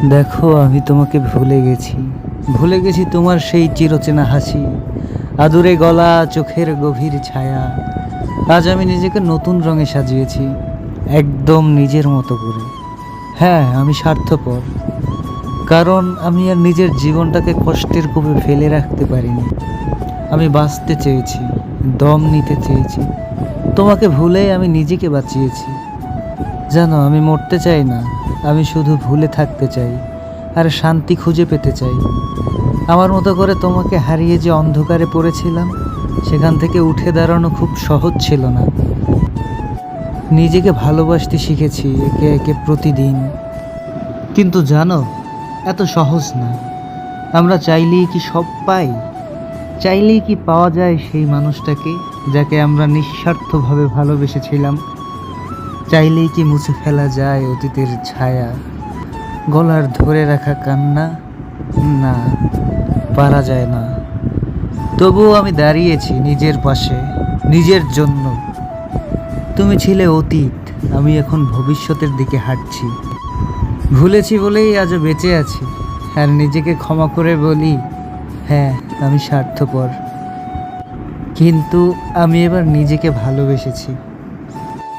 দেখো, আমি তোমাকে ভুলে গেছি তোমার সেই চিরচেনা হাসি, আদুরে গলা, চোখের গভীর ছায়া। আজ আমি নিজেকে নতুন রঙে সাজিয়েছি, একদম নিজের মতো করে। হ্যাঁ, আমি স্বার্থপর, কারণ আমি আর নিজের জীবনটাকে কষ্টের কূপে ফেলে রাখতে পারিনি। আমি বাঁচতে চেয়েছি, দম নিতে চেয়েছি, তোমাকে ভুলেই আমি নিজেকে বাঁচিয়েছি। জানো, আমি মরতে চাই না, আমি শুধু ভুলে থাকতে চাই আর শান্তি খুঁজে পেতে চাই। আমার মতো করে তোমাকে হারিয়ে যে অন্ধকারে পড়েছিলাম, সেখান থেকে উঠে দাঁড়ানো খুব সহজ ছিল না। নিজেকে ভালোবাসতে শিখেছি একে একে প্রতিদিন, কিন্তু জানো, এত সহজ না। আমরা চাইলেই কি সব পাই? চাইলেই কি পাওয়া যায় সেই মানুষটাকে যাকে আমরা নিঃস্বার্থভাবে ভালোবেসেছিলাম? চাইলেই কি মুছে ফেলা যায় অতীতের ছায়া, গলার ধরে রাখা কান্না? না, পারা যায় না। তবুও আমি দাঁড়িয়েছি নিজের পাশে, নিজের জন্য। তুমি ছিলে অতীত, আমি এখন ভবিষ্যতের দিকে হাঁটছি। ভুলেছি বলেই আজও বেঁচে আছি, আর নিজেকে ক্ষমা করে বলি, হ্যাঁ, আমি স্বার্থপর, কিন্তু আমি এবার নিজেকে ভালোবেসেছি।